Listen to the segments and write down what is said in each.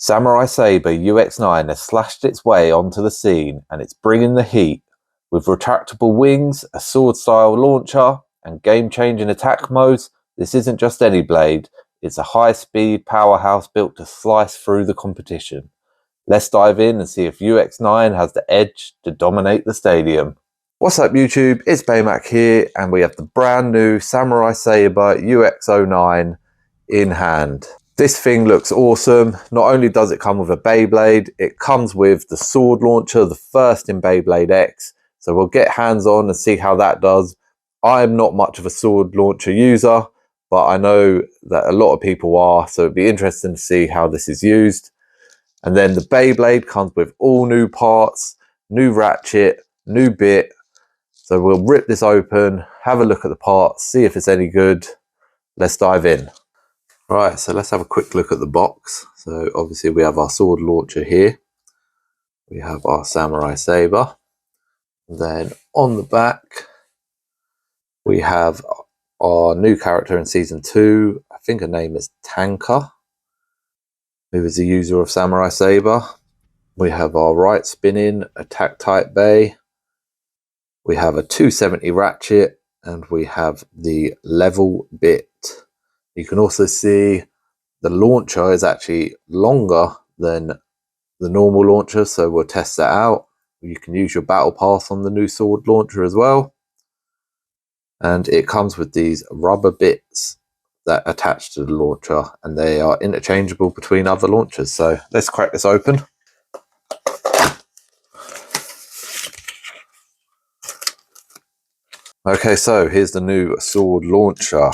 Samurai Saber UX-09 has slashed its way onto the scene and it's bringing the heat. With retractable wings, a sword-style launcher, and game-changing attack modes, this isn't just any blade, it's a high-speed powerhouse built to slice through the competition. Let's dive in and see if UX-09 has the edge to dominate the stadium. What's up YouTube, it's Beymac here and we have the brand new Samurai Saber UX-09 in hand. This thing looks awesome. Not only does it come with a Beyblade, it comes with the sword launcher, the first in Beyblade X. So we'll get hands on and see how that does. I'm not much of a sword launcher user, but I know that a lot of people are, so it'd be interesting to see how this is used. And then the Beyblade comes with all new parts, new ratchet, new bit. So we'll rip this open, have a look at the parts, see if it's any good. Let's dive in. Right, so let's have a quick look at the box. So obviously we have our sword launcher here. We have our Samurai Saber. Then on the back, we have our new character in Season 2. I think her name is Tanka, who is the user of Samurai Saber. We have our right spinning attack type bay. We have a 270 ratchet, and we have the level bit. You can also see the launcher is actually longer than the normal launcher, so we'll test that out. You can use your battle pass on the new sword launcher as well. And it comes with these rubber bits that attach to the launcher, and they are interchangeable between other launchers. So let's crack this open. Okay, so here's the new sword launcher.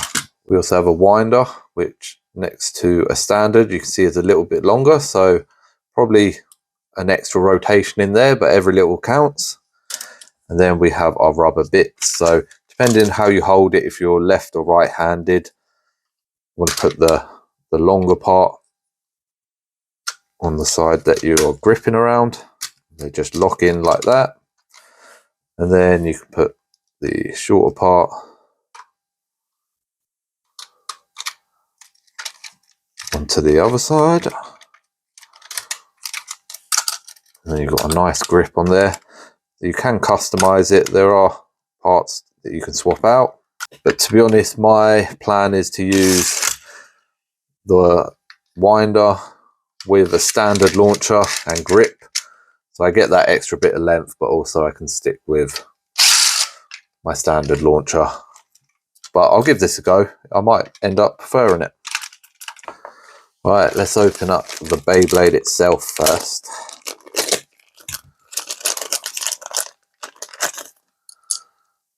We also have a winder, which next to a standard, you can see is a little bit longer. So probably an extra rotation in there, but every little counts. And then we have our rubber bits. So depending on how you hold it, if you're left or right handed, you want to put the longer part on the side that you're gripping around. They just lock in like that. And then you can put the shorter part onto the other side. And then you've got a nice grip on there. You can customize it. There are parts that you can swap out. But to be honest, my plan is to use the winder with a standard launcher and grip. So I get that extra bit of length, but also I can stick with my standard launcher. But I'll give this a go. I might end up preferring it. Right, let's open up the Beyblade itself first.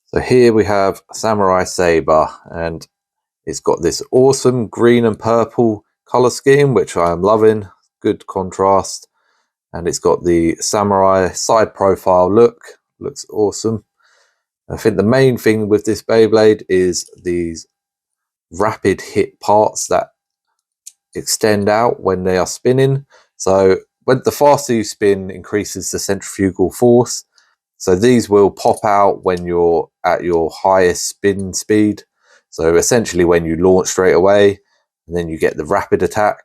So here we have Samurai Saber, and it's got this awesome green and purple color scheme, which I am loving. Good contrast. And it's got the samurai side profile look. Looks awesome. I think the main thing with this Beyblade is these rapid hit parts that extend out when they are spinning. So when the faster you spin increases the centrifugal force. So these will pop out when you're at your highest spin speed. So essentially when you launch straight away, and then you get the rapid attack.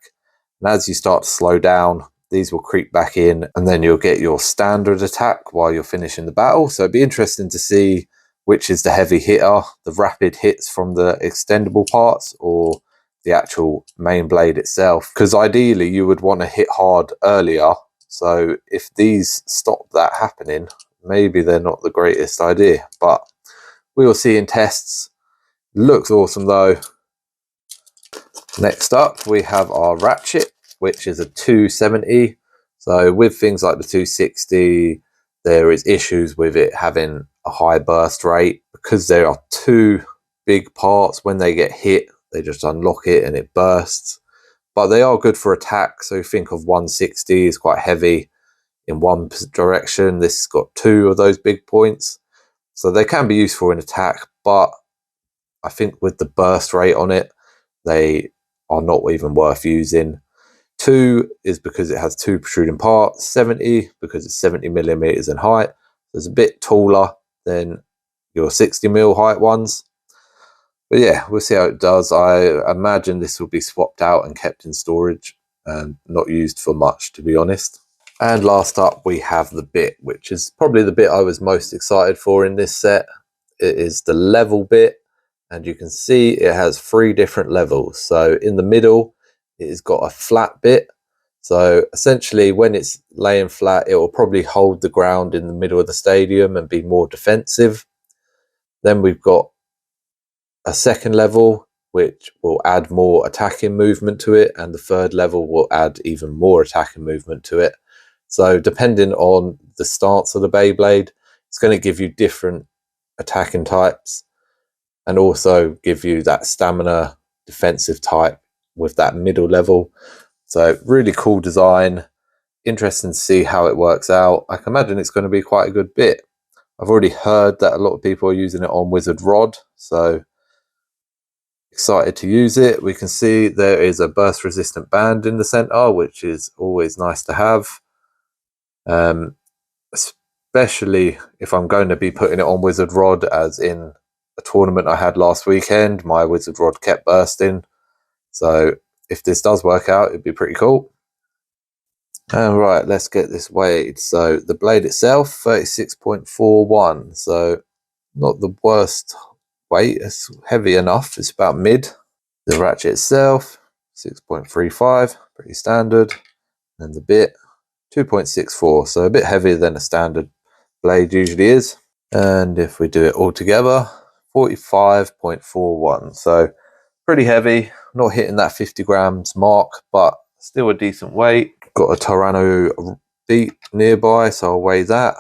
And as you start to slow down, these will creep back in, and then you'll get your standard attack while you're finishing the battle. So it'd be interesting to see which is the heavy hitter, the rapid hits from the extendable parts or the actual main blade itself. Because ideally you would want to hit hard earlier. So if these stop that happening, maybe they're not the greatest idea, but we will see in tests. Looks awesome though. Next up we have our Ratchet, which is a 270. So with things like the 260, there is issues with it having a high burst rate because there are two big parts. When they get hit, they just unlock it and it bursts. But they are good for attack. So think of 160 is quite heavy in one direction. This has got two of those big points. So they can be useful in attack, but I think with the burst rate on it, they are not even worth using. 2 is because it has two protruding parts. 70 because it's 70 millimeters in height. So it's a bit taller than your 60 mil height ones. But yeah, we'll see how it does. I imagine this will be swapped out and kept in storage and not used for much, to be honest. And last up we have the bit, which is probably the bit I was most excited for in this set. It is the level bit, and you can see it has 3 different levels. So in the middle it has got a flat bit, so essentially when it's laying flat it will probably hold the ground in the middle of the stadium and be more defensive. Then we've got a second level which will add more attacking movement to it, and the third level will add even more attacking movement to it. So depending on the stance of the Beyblade, it's going to give you different attacking types and also give you that stamina defensive type with that middle level. So really cool design. Interesting to see how it works out. I can imagine it's going to be quite a good bit. I've already heard that a lot of people are using it on Wizard Rod, so excited to use it. We can see there is a burst resistant band in the center, which is always nice to have. Especially if I'm going to be putting it on Wizard Rod, as in a tournament I had last weekend, my Wizard Rod kept bursting. So if this does work out, it'd be pretty cool. And right, let's get this weighed. So the blade itself, 36.41. So not the worst weight, it's heavy enough, it's about mid. The ratchet itself, 6.35, pretty standard. And the bit, 2.64, so a bit heavier than a standard blade usually is. And if we do it all together, 45.41, so pretty heavy, not hitting that 50 grams mark, but still a decent weight. Got a Tyranno beat nearby, so I'll weigh that,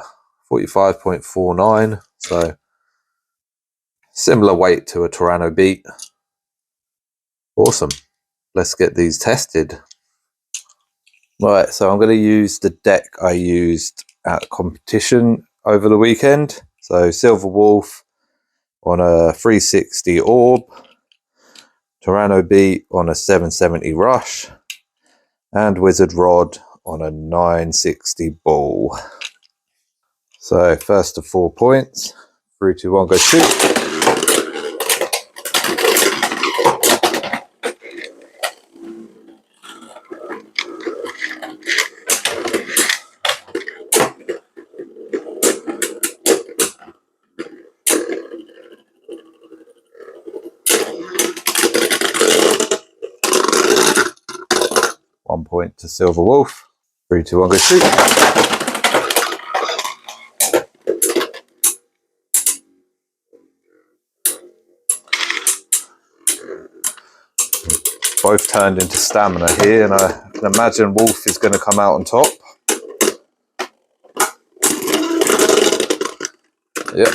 45.49, so similar weight to a Tyranno beat. Awesome, let's get these tested. Right, so I'm going to use the deck I used at the competition over the weekend. So Silver Wolf on a 360 Orb, Tyranno Beat on a 770 Rush, and Wizard Rod on a 960 Ball. So first of 4 points, 3, 2, 1, go shoot. One point to Silver Wolf. 3, 2, 1, go shoot. Both turned into stamina here, and I can imagine Wolf is going to come out on top. Yep.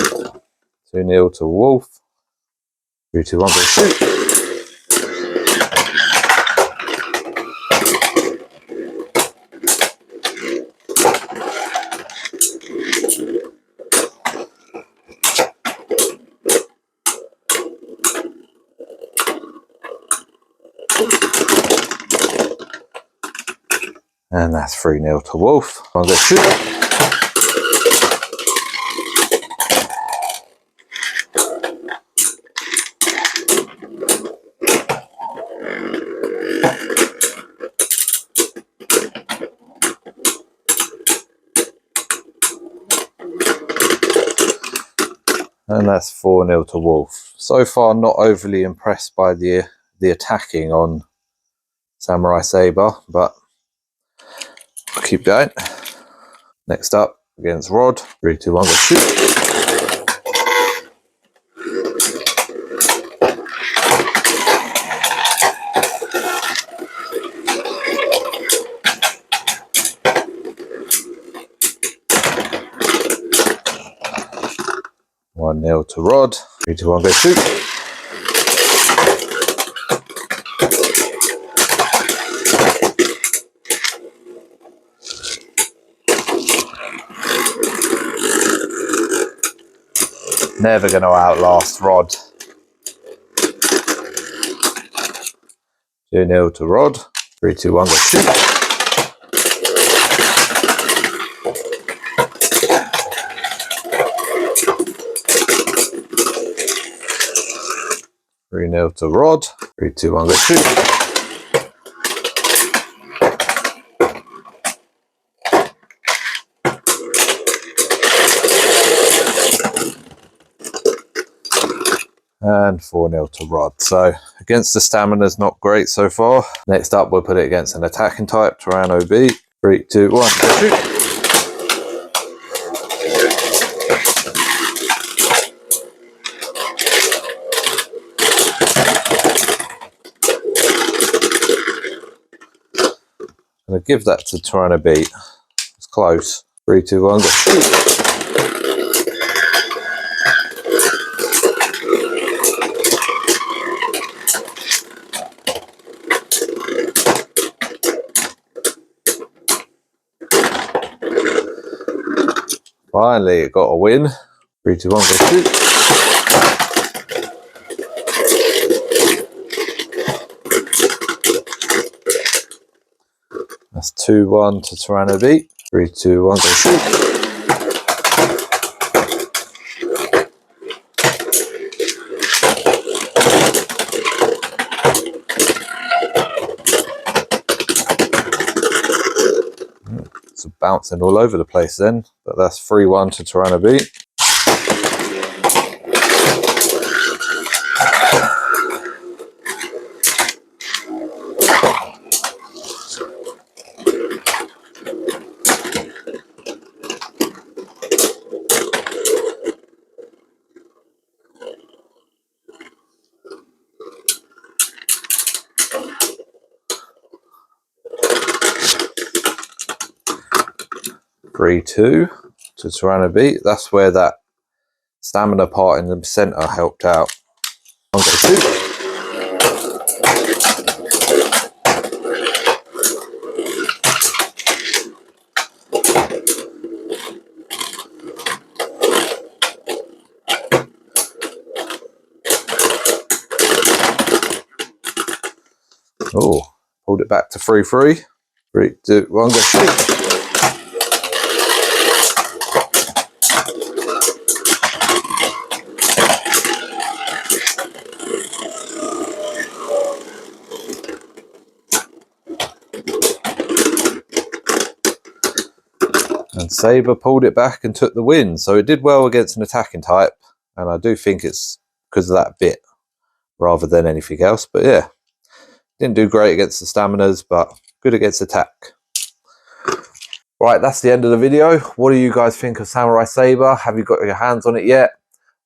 2-0 to Wolf. 3, 2, 1, go shoot. And that's 3-0 to Wolf. I'm going to shoot. And that's 4-0 to Wolf. So far, not overly impressed by the attacking on Samurai Saber, but I'll keep going. Next up, against Rod. 3, 2, 1, go shoot. One 0 to Rod. 3, 2, 1, go shoot. Never going to outlast Rod. 2-0 to Rod. 3, 2, 1, go shoot. Three 0 to Rod. 3, 2, 1, go shoot. And 4-0 to Rod. So against the Stamina's not great so far. Next up, we'll put it against an attacking type, Tyranno B. 3, 2, 1, shoot. I'm going to give that to Tyranno B. It's close. 3, 2, 1, go shoot. Finally, it got a win. 3, 2, 1, go shoot. That's 2-1 to Tyranno B. 3, 2, 1, go shoot. It's bouncing all over the place then, but that's 3-1 to Tyranno B. Three, 2 to Tyranno B. That's where that stamina part in the center helped out. 1, go shoot. Oh, pulled it back to 3-3. 3, 2, 1, go shoot. And Saber pulled it back and took the win. So it did well against an attacking type. And I do think it's because of that bit rather than anything else. But yeah, didn't do great against the Staminas, but good against attack. Right, that's the end of the video. What do you guys think of Samurai Saber? Have you got your hands on it yet?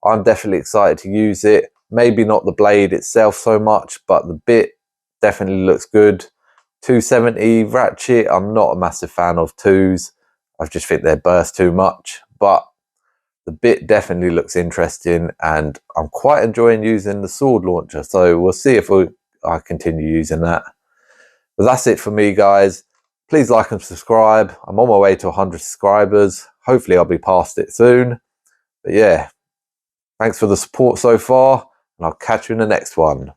I'm definitely excited to use it. Maybe not the blade itself so much, but the bit definitely looks good. 270 Ratchet, I'm not a massive fan of 2s. I just think they burst too much, but the bit definitely looks interesting and I'm quite enjoying using the sword launcher. So we'll see if I continue using that. But that's it for me, guys. Please like and subscribe. I'm on my way to 100 subscribers. Hopefully I'll be past it soon. But yeah, thanks for the support so far and I'll catch you in the next one.